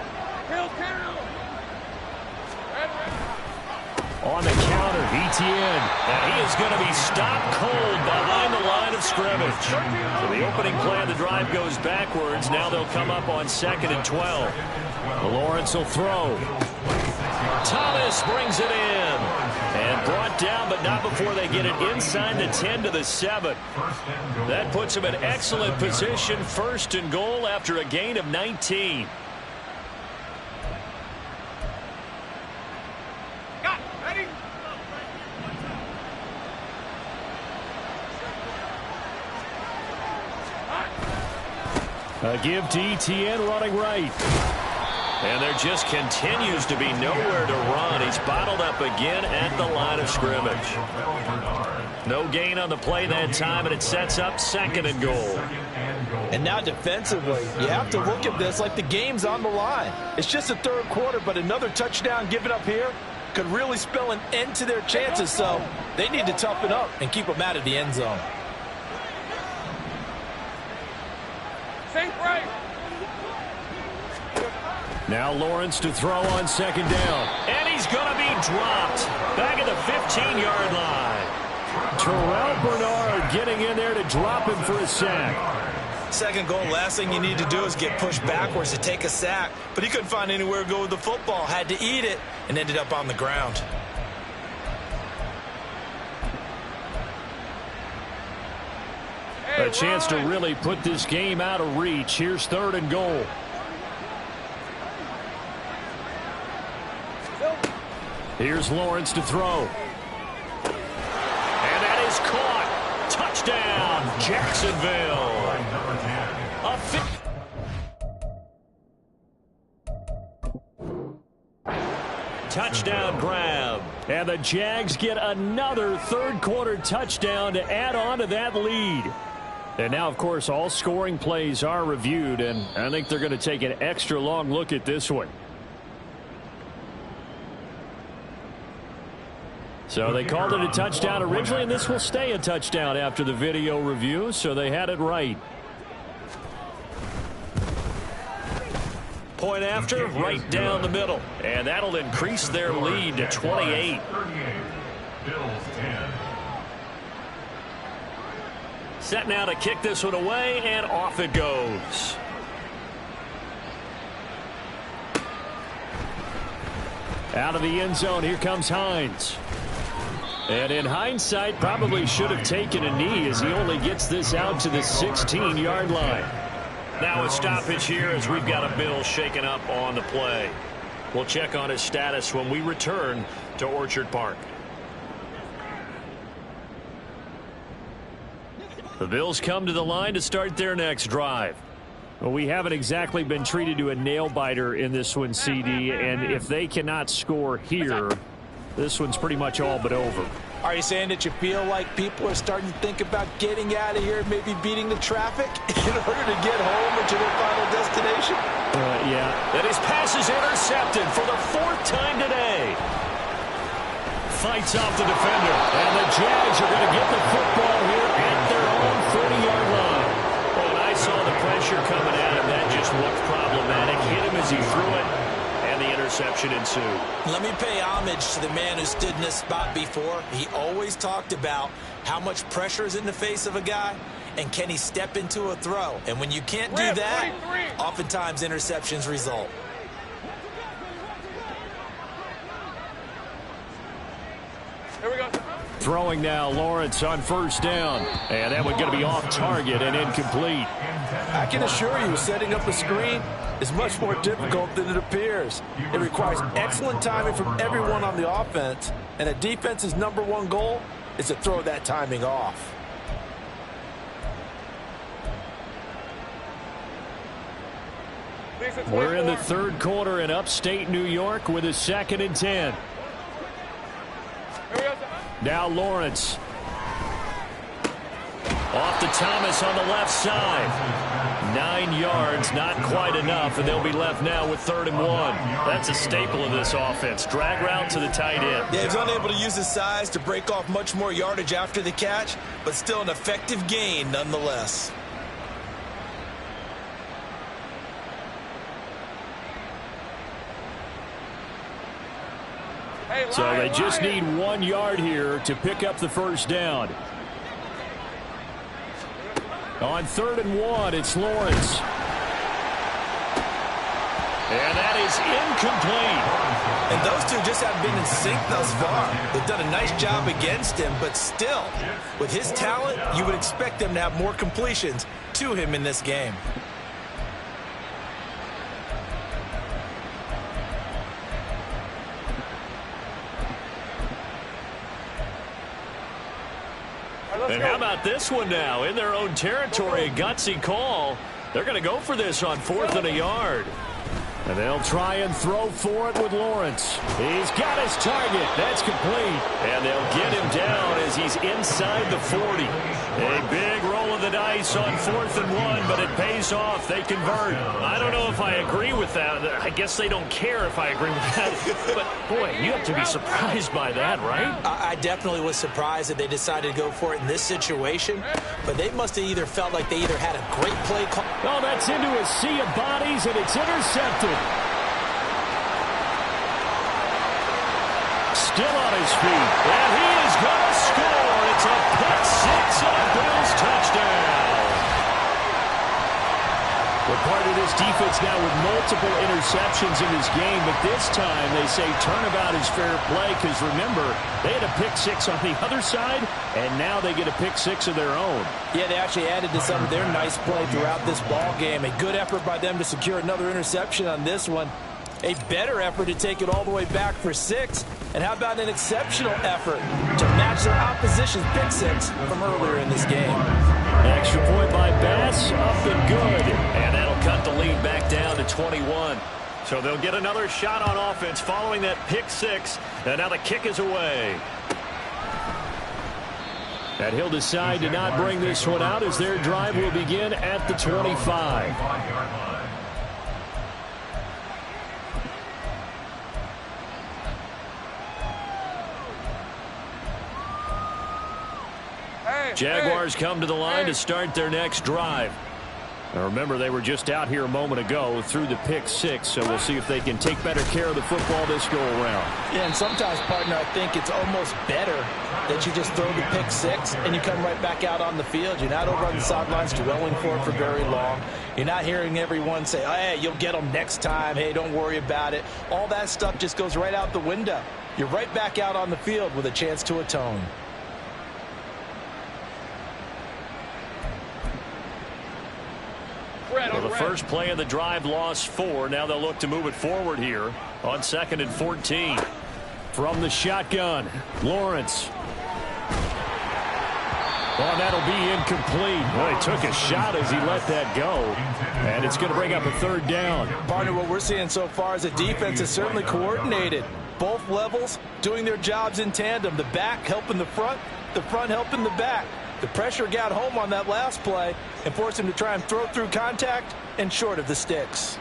On the counter, Etienne. And he is going to be stopped cold behind the line of scrimmage. So the opening play of the drive goes backwards. Now they'll come up on 2nd and 12. Lawrence will throw. Thomas brings it in. And brought down, but not before they get it inside the 10 to the 7. That puts them in excellent position. 1st and goal after a gain of 19. A give to Etienne running right. And there just continues to be nowhere to run. He's bottled up again at the line of scrimmage. No gain on the play that time, and it sets up 2nd and goal. And now defensively, you have to look at this like the game's on the line. It's just the 3rd quarter, but another touchdown given up here could really spell an end to their chances, so they need to toughen up and keep them out of the end zone. Safe right. Now Lawrence to throw on 2nd down. And he's going to be dropped back at the 15-yard line. Terrell Bernard getting in there to drop him for a sack. 2nd goal, last thing you need to do is get pushed backwards to take a sack. But he couldn't find anywhere to go with the football. Had to eat it and ended up on the ground. A chance to really put this game out of reach. Here's 3rd and goal. Here's Lawrence to throw. And that is caught. Touchdown, Jacksonville. Touchdown grab. And the Jags get another 3rd quarter touchdown to add on to that lead. And now, of course, all scoring plays are reviewed, and I think they're going to take an extra long look at this one. So they called it a touchdown originally, and this will stay a touchdown after the video review, so they had it right. Point after, right down the middle. And that'll increase their lead to 28. Bills 10. Set now to kick this one away, and off it goes. Out of the end zone, here comes Hines. And in hindsight, probably should have taken a knee as he only gets this out to the 16-yard line. Now a stoppage here as we've got a Bill shaken up on the play. We'll check on his status when we return to Orchard Park. The Bills come to the line to start their next drive. Well, we haven't exactly been treated to a nail-biter in this one, CD, and if they cannot score here, this one's pretty much all but over. Are you saying that you feel like people are starting to think about getting out of here, maybe beating the traffic in order to get home or to their final destination? Yeah. And his pass is intercepted for the 4th time today. Fights off the defender. And the Jags are going to get the football here at their own 40-yard line. When I saw the pressure coming at him, that just looked problematic. Hit him as he threw it. The interception ensued. Let me pay homage to the man who stood in this spot before. He always talked about how much pressure is in the face of a guy and can he step into a throw. And when you can't do that, oftentimes interceptions result. Here we go. Throwing now, Lawrence on 1st down. And that one's going to be off target and incomplete. I can assure you, setting up a screen is much more difficult than it appears. It requires excellent timing from everyone on the offense, and a defense's #1 goal is to throw that timing off. We're in the 3rd quarter in upstate New York with a 2nd and 10. Now Lawrence. Off to Thomas on the left side. 9 yards, not quite enough, and they'll be left now with 3rd and 1. That's a staple of this offense. Drag route to the tight end. Yeah, he's unable to use his size to break off much more yardage after the catch, but still an effective gain nonetheless. So they just need 1 yard here to pick up the 1st down. On 3rd and 1, it's Lawrence. And that is incomplete. And those two just haven't been in sync thus far. They've done a nice job against him, but still, with his talent, you would expect them to have more completions to him in this game. And how about this one now? In their own territory, a gutsy call. They're going to go for this on 4th and a yard. And they'll try and throw for it with Lawrence. He's got his target. That's complete. And they'll get him down as he's inside the 40. A big roll of the dice on 4th and 1, but it pays off. They convert. I don't know if I agree with that. I guess they don't care if I agree with that. But, boy, you have to be surprised by that, right? I definitely was surprised that they decided to go for it in this situation. But they must have either felt like they either had a great play call. Oh, that's into a sea of bodies, and it's intercepted. Still on his feet, and he is going to score. It's a pick six and a Bills touchdown. We're part of this defense now with multiple interceptions in this game, but this time they say turnabout is fair play because, remember, they had a pick six on the other side, and now they get a pick six of their own. Yeah, they actually added to some of their nice play throughout this ball game. A good effort by them to secure another interception on this one. A better effort to take it all the way back for 6. And how about an exceptional effort to match their opposition's pick six from earlier in this game? Extra point by Bass, up and good. And that'll cut the lead back down to 21. So they'll get another shot on offense following that pick six. And now the kick is away. And he'll decide to not bring this one out as their drive will begin at the 25. Jaguars come to the line to start their next drive. Now remember, they were just out here a moment ago through the pick six, so we'll see if they can take better care of the football this go around. Yeah, and sometimes, partner, I think it's almost better that you just throw the pick six and you come right back out on the field. You're not over on the sidelines dwelling for it for very long. You're not hearing everyone say, oh, hey, you'll get them next time. Hey, don't worry about it. All that stuff just goes right out the window. You're right back out on the field with a chance to atone. Well, the first play of the drive lost 4. Now they'll look to move it forward here on 2nd and 14. From the shotgun, Lawrence. Well, that'll be incomplete. Well, he took a shot as he let that go. And it's going to bring up a 3rd down. Partner, what we're seeing so far is the defense is certainly coordinated. Both levels doing their jobs in tandem. The back helping the front helping the back. The pressure got home on that last play and forced him to try and throw through contact and short of the sticks.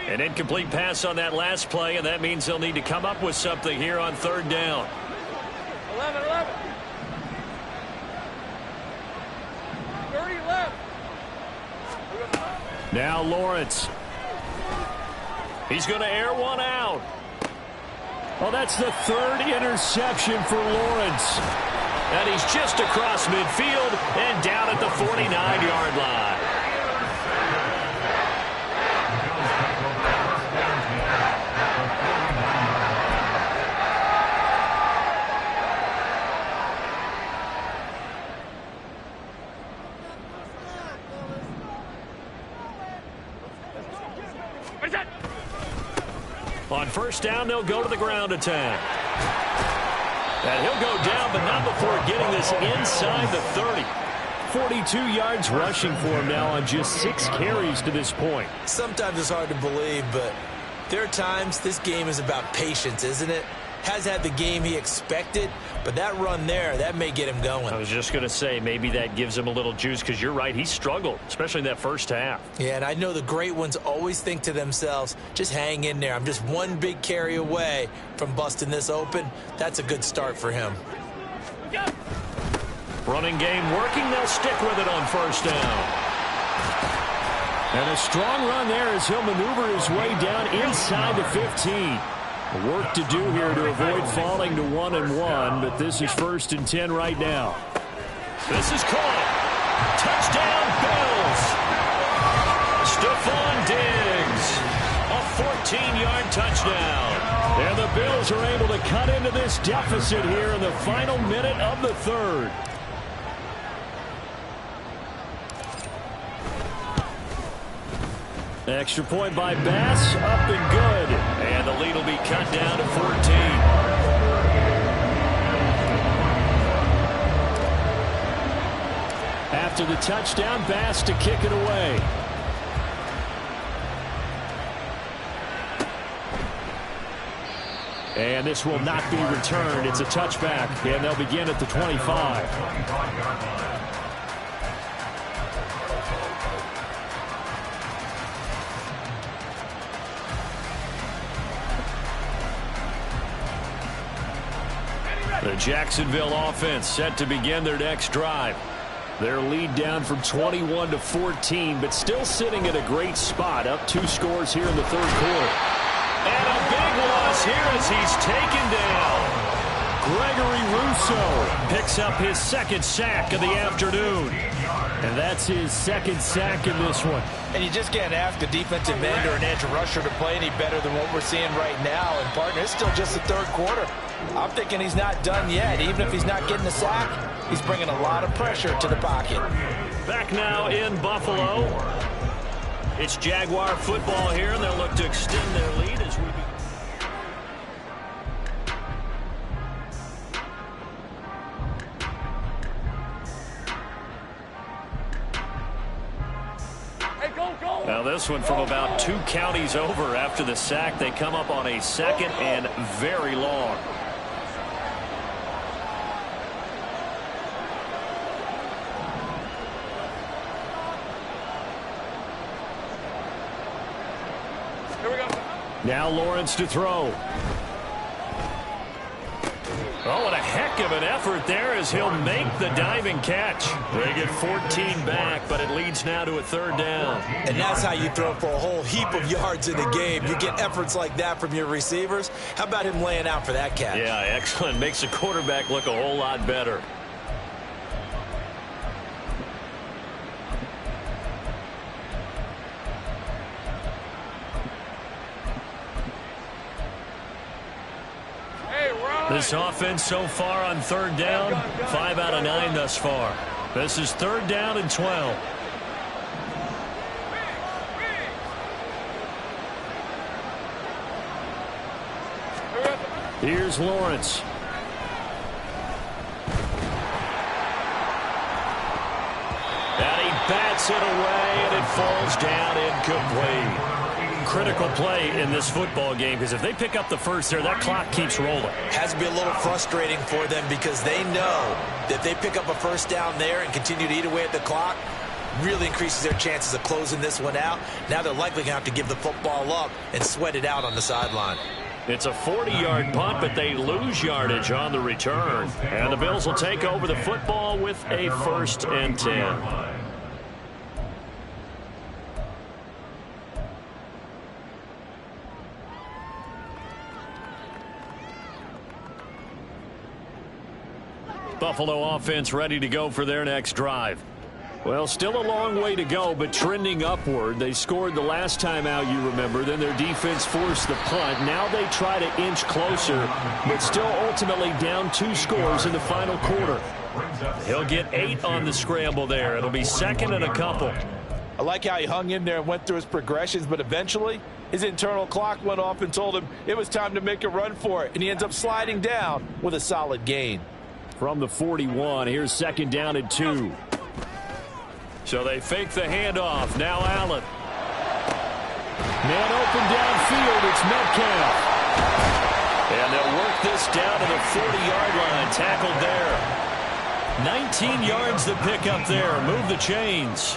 An incomplete pass on that last play, and that means they'll need to come up with something here on 3rd down. 11. 30 left. Now Lawrence. He's going to air one out. Well, that's the 3rd interception for Lawrence. And he's just across midfield and down at the 49-yard line. On 1st down, they'll go to the ground attack. And he'll go down, but not before getting this inside the 30. 42 yards rushing for him now on just 6 carries to this point. Sometimes it's hard to believe, but there are times this game is about patience, isn't it? Has had the game he expected, but that run there, that may get him going. I was just going to say, maybe that gives him a little juice, because you're right, he struggled, especially in that first half. Yeah, and I know the great ones always think to themselves, just hang in there. I'm just one big carry away from busting this open. That's a good start for him. Running game working, they'll stick with it on 1st down. And a strong run there as he'll maneuver his way down inside the 15. Work to do here to avoid falling to 1-1, but this is 1st and 10 right now. This is caught. Touchdown, Bills. Stephon Diggs. A 14-yard touchdown. And the Bills are able to cut into this deficit here in the final minute of the 3rd. Extra point by Bass, up and good. And the lead will be cut down to 14. to the touchdown. Bass to kick it away. And this will not be returned. It's a touchback, and they'll begin at the 25. The Jacksonville offense set to begin their next drive. Their lead down from 21 to 14, but still sitting at a great spot, up 2 scores here in the third quarter. And a big loss here as he's taken down. Gregory Rousseau picks up his second sack of the afternoon. And that's his second sack in this one. And you just can't ask a defensive end or an edge rusher to play any better than what we're seeing right now. And, partner, it's still just the third quarter. I'm thinking he's not done yet. Even if he's not getting a sack, he's bringing a lot of pressure to the pocket. Back now in Buffalo. It's Jaguar football here, and they'll look to extend their lead as we begin. Now this one from about 2 counties over after the sack. They come up on a second and very long. Now Lawrence to throw. Oh, what a heck of an effort there as he'll make the diving catch. They get 14 back, but it leads now to a third down. And that's how you throw for a whole heap of yards in the game. You get efforts like that from your receivers. How about him laying out for that catch? Yeah, excellent. Makes the quarterback look a whole lot better. This offense so far on third down, 5 out of 9 thus far. This is third down and 12. Here's Lawrence. And he bats it away, and it falls down incomplete. Critical play in this football game, because if they pick up the first there, that clock keeps rolling. Has to be a little frustrating for them because they know that if they pick up a first down there and continue to eat away at the clock, really increases their chances of closing this one out. Now they're likely going to have to give the football up and sweat it out on the sideline. It's a 40-yard punt, but they lose yardage on the return. And the Bills will take over the football with a 1st and 10. Buffalo offense ready to go for their next drive. Well, still a long way to go, but trending upward. They scored the last time out, you remember. Then their defense forced the punt. Now they try to inch closer, but still ultimately down 2 scores in the final quarter. He'll get 8 on the scramble there. It'll be 2nd and a couple. I like how he hung in there and went through his progressions, but eventually his internal clock went off and told him it was time to make a run for it, and he ends up sliding down with a solid gain. From the 41, here's 2nd down and 2. So they fake the handoff. Now Allen. Man open downfield. It's Metcalf. And they'll work this down to the 40-yard line. Tackled there. 19 yards to pick up there. Move the chains.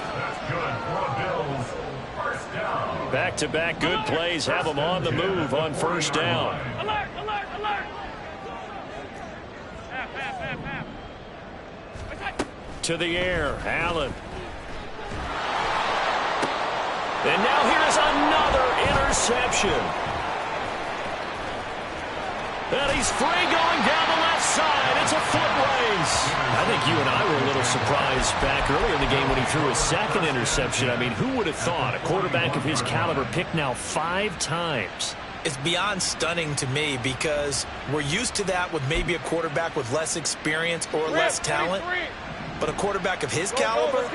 Back-to-back good plays. Have them on the move on 1st down. Alert, alert, alert. To the air. Allen. And now here's another interception. And he's free going down the left side. It's a foot race. I think you and I were a little surprised back earlier in the game when he threw his 2nd interception. I mean, who would have thought a quarterback of his caliber picked now 5 times? It's beyond stunning to me because we're used to that with maybe a quarterback with less experience or less talent. But a quarterback of his caliber,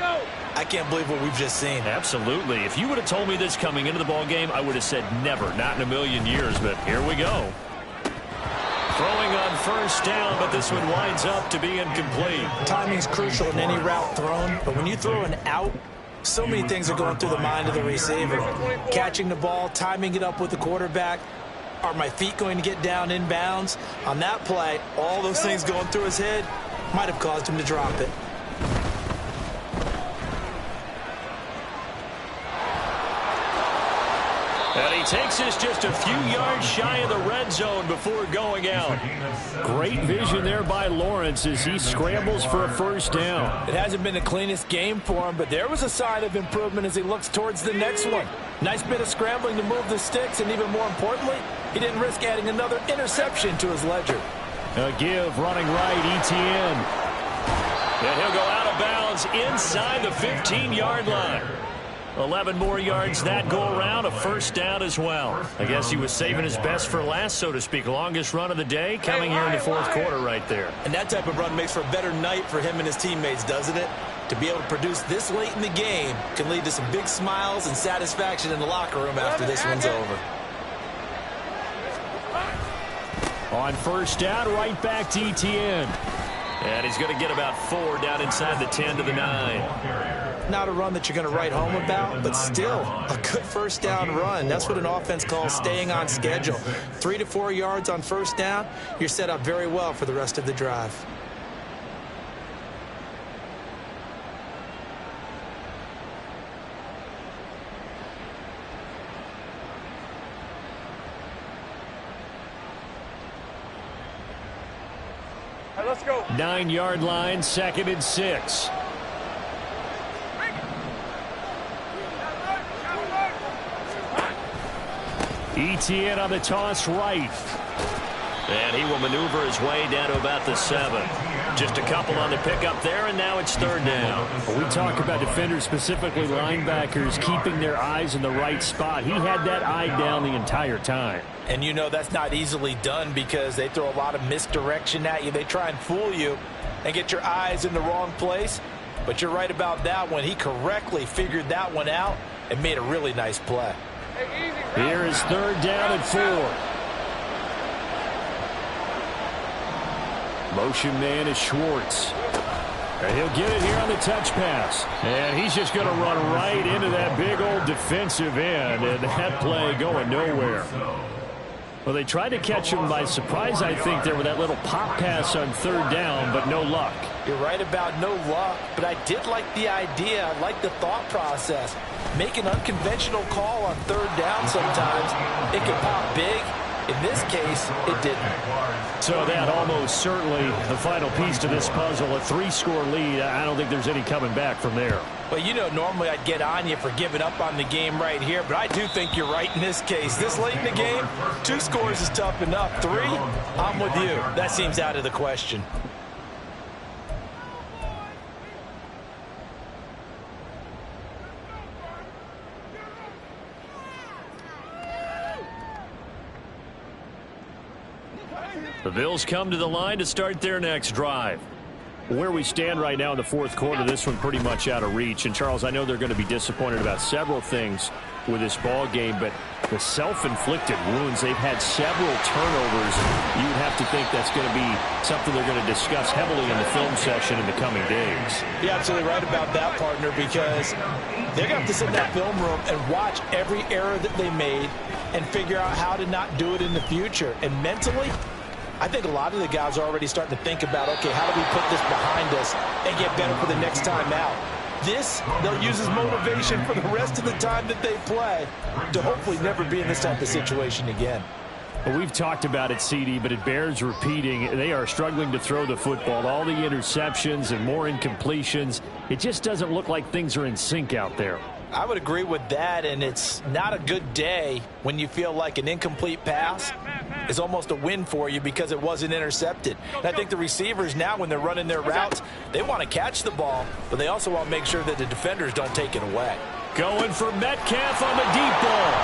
I can't believe what we've just seen. Absolutely. If you would have told me this coming into the ball game, I would have said never, not in a million years. But here we go. Throwing on first down, but this one winds up to be incomplete. Timing's crucial in any route thrown, but when you throw an out, so many things are going through the mind of the receiver. Catching the ball, timing it up with the quarterback. Are my feet going to get down in bounds? On that play, all those things going through his head might have caused him to drop it. And he takes this just a few yards shy of the red zone before going out. Great vision there by Lawrence as he scrambles for a first down. It hasn't been the cleanest game for him, but there was a sign of improvement as he looks towards the next one. Nice bit of scrambling to move the sticks, and even more importantly, he didn't risk adding another interception to his ledger. A give running right, Etienne. And he'll go out of bounds inside the 15-yard line. 11 more yards that go around, a first down as well. I guess he was saving his best for last, so to speak. Longest run of the day coming here in the fourth quarter right there. And that type of run makes for a better night for him and his teammates, doesn't it? To be able to produce this late in the game can lead to some big smiles and satisfaction in the locker room after this one's over. On first down, right back to Etienne. And he's going to get about 4 down inside the 10 to the 9. Not a run that you're going to write home about, but still a good first down run. That's what an offense calls staying on schedule. 3 to 4 yards on first down, you're set up very well for the rest of the drive. All right, let's go. 9-yard line, 2nd and 6. Etienne on the toss right. And he will maneuver his way down to about the 7. Just a couple on the pickup there, and now it's 3rd down. When we talk about defenders, specifically linebackers, keeping their eyes in the right spot. He had that eye down the entire time. And you know that's not easily done because they throw a lot of misdirection at you. They try and fool you and get your eyes in the wrong place. But you're right about that one. He correctly figured that one out and made a really nice play. Here is 3rd down and 4. Motion man is Schwartz. And he'll get it here on the touch pass. And he's just going to run right into that big old defensive end. And that play going nowhere. Well, they tried to catch him by surprise, I think, there with that little pop pass on 3rd down, but no luck. You're right about no luck, but I did like the idea. I like the thought process. Make an unconventional call on 3rd down sometimes. It can pop big. In this case, it didn't. So that almost certainly the final piece to this puzzle, a 3-score lead. I don't think there's any coming back from there. Well, you know, normally I'd get on you for giving up on the game right here, but I do think you're right in this case. This late in the game, 2 scores is tough enough. 3, I'm with you. That seems out of the question. The Bills come to the line to start their next drive. Where we stand right now in the fourth quarter, this one pretty much out of reach. And, Charles, I know they're going to be disappointed about several things with this ball game, but the self-inflicted wounds, they've had several turnovers. You'd have to think that's going to be something they're going to discuss heavily in the film session in the coming days. You're absolutely right about that, partner, because they're going to have to sit in that film room and watch every error that they made and figure out how to not do it in the future. And mentally, I think a lot of the guys are already starting to think about, okay, how do we put this behind us and get better for the next time out? This, they'll use as motivation for the rest of the time that they play to hopefully never be in this type of situation again. Well, we've talked about it, CD, but it bears repeating. They are struggling to throw the football. All the interceptions and more incompletions. It just doesn't look like things are in sync out there. I would agree with that, and it's not a good day when you feel like an incomplete pass is almost a win for you because it wasn't intercepted. And I think the receivers now, when they're running their routes, they want to catch the ball, but they also want to make sure that the defenders don't take it away. Going for Metcalf on the deep ball.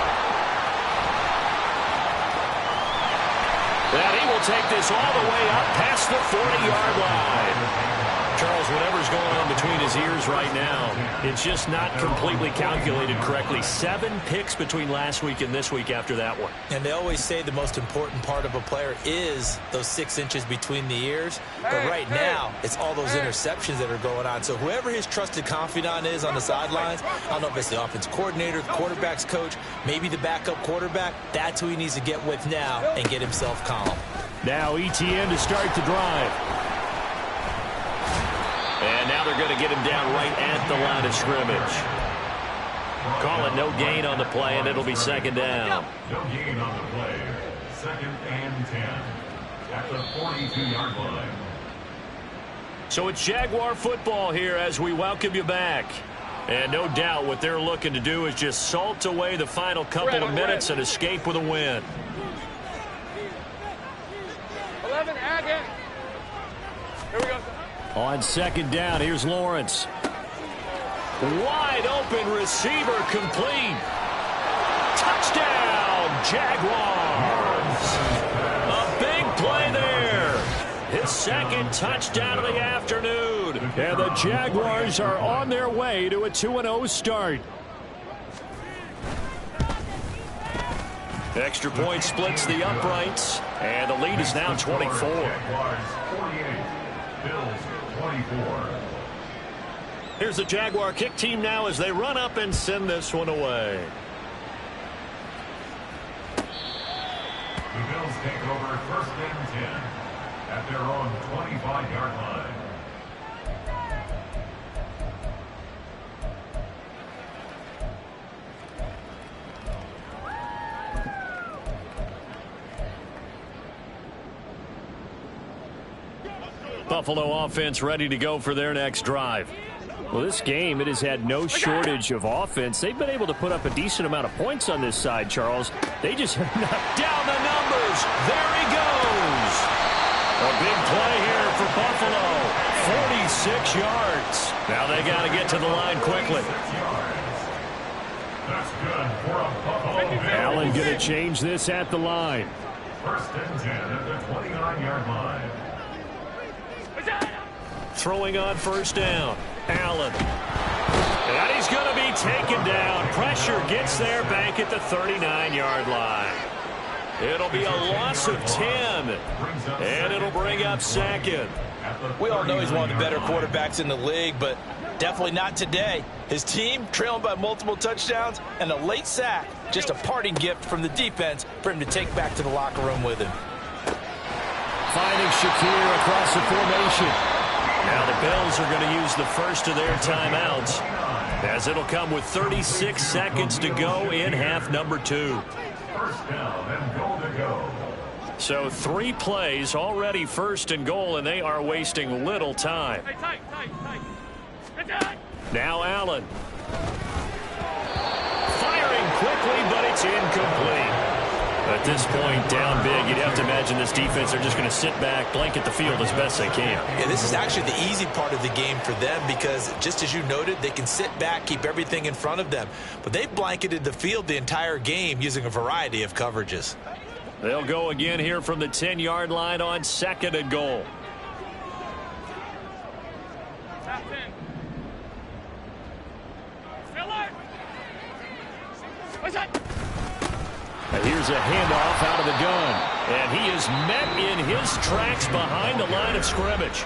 And he will take this all the way up past the 40-yard line. Charles, whatever's going on between his ears right now. It's just not completely calculated correctly. 7 picks between last week and this week after that one. And they always say the most important part of a player is those 6 inches between the ears. But right now, it's all those interceptions that are going on. So whoever his trusted confidant is on the sidelines, I don't know if it's the offense coordinator, the quarterback's coach, maybe the backup quarterback, that's who he needs to get with now and get himself calm. Now ETN to start the drive. And now they're going to get him down right at the line of scrimmage. Call it no gain on the play, and it'll be second down. No gain on the play. 2nd and 10 at the 42-yard line. So it's Jaguar football here as we welcome you back. And no doubt what they're looking to do is just salt away the final couple of minutes and escape with a win. 11, again. Here we go. On second down, here's Lawrence. Wide open receiver complete. Touchdown, Jaguars. A big play there. His 2nd touchdown of the afternoon. And the Jaguars are on their way to a 2-0 start. Extra point splits the uprights, and the lead is now 24. Jaguars 48, Bills 24. Here's the Jaguar kick team now as they run up and send this one away. The Bills take over 1st and 10 at their own 25-yard line. Buffalo offense ready to go for their next drive. Well, this game, it has had no shortage of offense. They've been able to put up a decent amount of points on this side, Charles. They just have not. Down the numbers. There he goes. A big play here for Buffalo. 46 yards. Now they got to get to the line quickly. That's good for a Buffalo Bill. Allen going to change this at the line. 1st and 10 at the 29-yard line. Throwing on 1st down. Allen. And he's going to be taken down. Pressure gets there back at the 39-yard line. It'll be a loss of 10. And it'll bring up 2nd. We all know he's one of the better quarterbacks in the league, but definitely not today. His team trailing by multiple touchdowns and a late sack. Just a parting gift from the defense for him to take back to the locker room with him. Finding Shakir across the formation. Now the Bills are going to use the first of their timeouts, as it'll come with 36 seconds to go in half number 2. 1st down and goal to go. So 3 plays already 1st and goal, and they are wasting little time. Tight. Now Allen. Firing quickly, but it's incomplete. At this point, down big, you'd have to imagine this defense are just going to sit back, blanket the field as best they can. Yeah, this is actually the easy part of the game for them because, just as you noted, they can sit back, keep everything in front of them. But they've blanketed the field the entire game using a variety of coverages. They'll go again here from the 10-yard line on 2nd and goal. And here's a handoff out of the gun. And he is met in his tracks behind the line of scrimmage.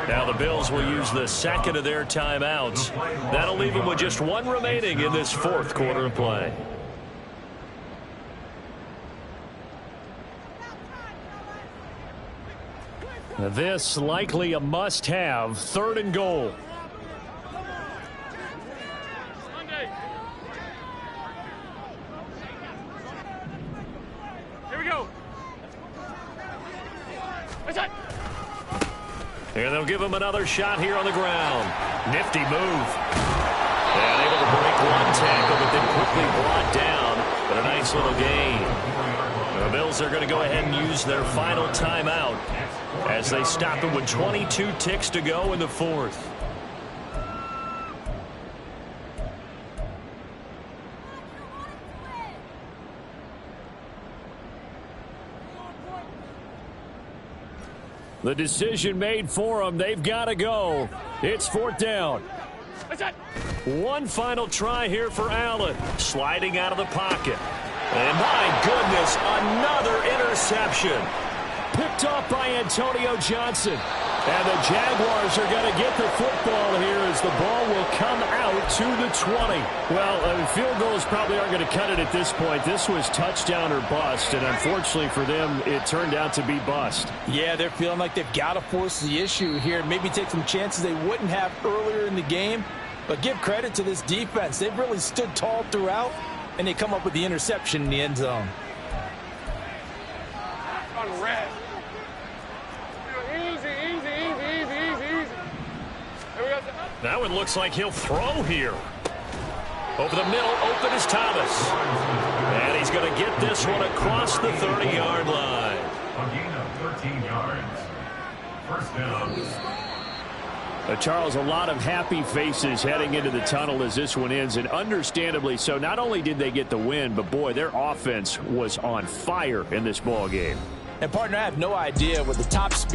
Now the Bills will use the 2nd of their timeouts. That'll leave them with just 1 remaining in this 4th quarter of play. This likely a must-have 3rd and goal. And they'll give him another shot here on the ground. Nifty move. And able to break 1 tackle, but then quickly brought down. But a nice little gain. The Bills are going to go ahead and use their final timeout as they stop him with 22 ticks to go in the 4th. The decision made for them. They've got to go. It's 4th down. One final try here for Allen. Sliding out of the pocket. And my goodness, another interception. Picked off by Antonio Johnson. And the Jaguars are going to get the football here as the ball will come out to the 20. Well, field goals probably aren't going to cut it at this point. This was touchdown or bust, and unfortunately for them, it turned out to be bust. Yeah, they're feeling like they've got to force the issue here. Maybe take some chances they wouldn't have earlier in the game. But give credit to this defense. They've really stood tall throughout, and they come up with the interception in the end zone. On red. That one looks like he'll throw here. Over the middle, open is Thomas. And he's going to get this one across the 30-yard line. A gain of 13 yards. First down. Charles, a lot of happy faces heading into the tunnel as this one ends, and understandably so. Not only did they get the win, but boy, their offense was on fire in this ball game. And partner, I have no idea what the top speed